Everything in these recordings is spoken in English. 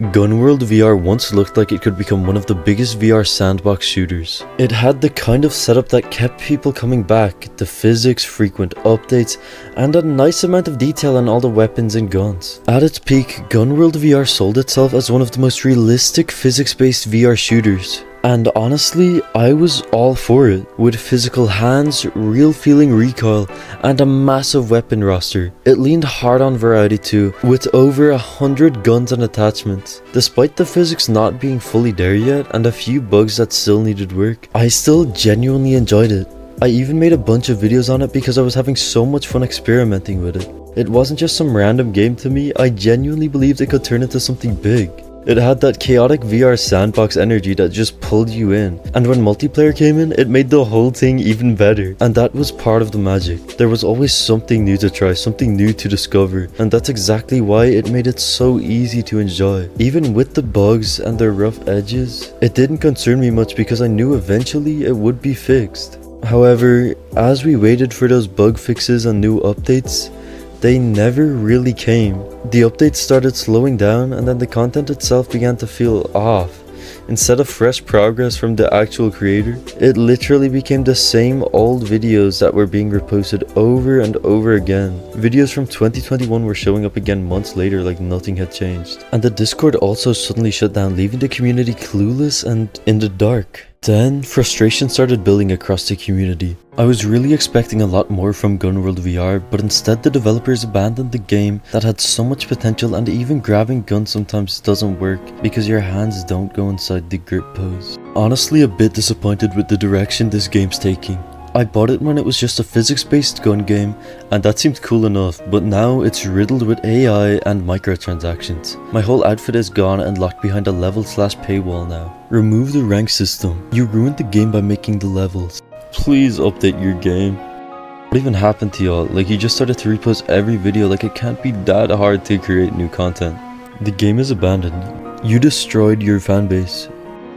GunWorld VR once looked like it could become one of the biggest VR sandbox shooters. It had the kind of setup that kept people coming back, the physics, frequent updates, and a nice amount of detail on all the weapons and guns. At its peak, GunWorld VR sold itself as one of the most realistic physics-based VR shooters. And honestly, I was all for it. With physical hands, real feeling recoil, and a massive weapon roster. It leaned hard on variety too, with over 100 guns and attachments. Despite the physics not being fully there yet, and a few bugs that still needed work, I still genuinely enjoyed it. I even made a bunch of videos on it because I was having so much fun experimenting with it. It wasn't just some random game to me, I genuinely believed it could turn into something big. It had that chaotic VR sandbox energy that just pulled you in, and when multiplayer came in, it made the whole thing even better, and that was part of the magic. There was always something new to try, something new to discover, and that's exactly why it made it so easy to enjoy. Even with the bugs and their rough edges, it didn't concern me much because I knew eventually it would be fixed. However, as we waited for those bug fixes and new updates, they never really came. The updates started slowing down, and then the content itself began to feel off. Instead of fresh progress from the actual creator, it literally became the same old videos that were being reposted over and over again. Videos from 2021 were showing up again months later like nothing had changed. And the Discord also suddenly shut down, leaving the community clueless and in the dark. Then, frustration started building across the community. I was really expecting a lot more from GunWorld VR, but instead the developers abandoned the game that had so much potential, and even grabbing guns sometimes doesn't work because your hands don't go inside the grip pose. Honestly, a bit disappointed with the direction this game's taking. I bought it when it was just a physics-based gun game, and that seemed cool enough, but now it's riddled with AI and microtransactions. My whole outfit is gone and locked behind a level/paywall now. Remove the rank system. You ruined the game by making the levels. Please update your game. What even happened to y'all? Like, you just started to repost every video, like it can't be that hard to create new content. The game is abandoned. You destroyed your fanbase.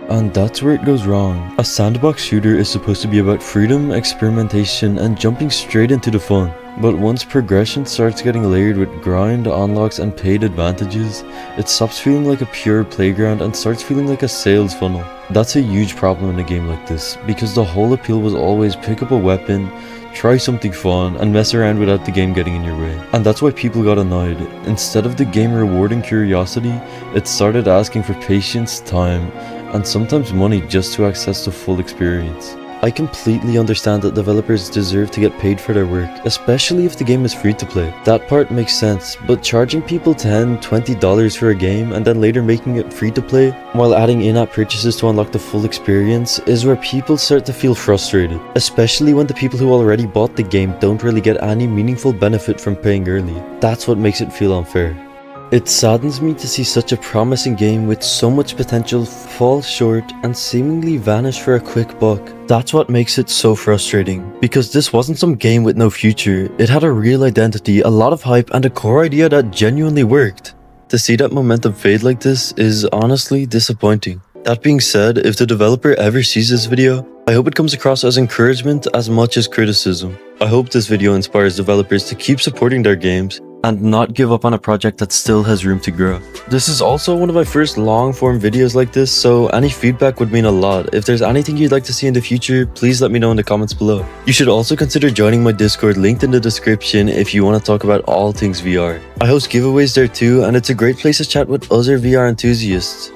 And that's where it goes wrong. A sandbox shooter is supposed to be about freedom, experimentation, and jumping straight into the fun. But once progression starts getting layered with grind, unlocks, and paid advantages, it stops feeling like a pure playground and starts feeling like a sales funnel. That's a huge problem in a game like this, because the whole appeal was always pick up a weapon, try something fun, and mess around without the game getting in your way. And that's why people got annoyed. Instead of the game rewarding curiosity, it started asking for patience, time, and sometimes money just to access the full experience. I completely understand that developers deserve to get paid for their work, especially if the game is free to play. That part makes sense, but charging people $10, $20 for a game and then later making it free to play while adding in-app purchases to unlock the full experience is where people start to feel frustrated, especially when the people who already bought the game don't really get any meaningful benefit from paying early. That's what makes it feel unfair. It saddens me to see such a promising game with so much potential fall short and seemingly vanish for a quick buck. That's what makes it so frustrating, because this wasn't some game with no future. It had a real identity, a lot of hype, and a core idea that genuinely worked. To see that momentum fade like this is honestly disappointing. That being said, if the developer ever sees this video, I hope it comes across as encouragement as much as criticism. I hope this video inspires developers to keep supporting their games and not give up on a project that still has room to grow. This is also one of my first long-form videos like this, so any feedback would mean a lot. If there's anything you'd like to see in the future, please let me know in the comments below. You should also consider joining my Discord linked in the description if you want to talk about all things VR. I host giveaways there too, and it's a great place to chat with other VR enthusiasts.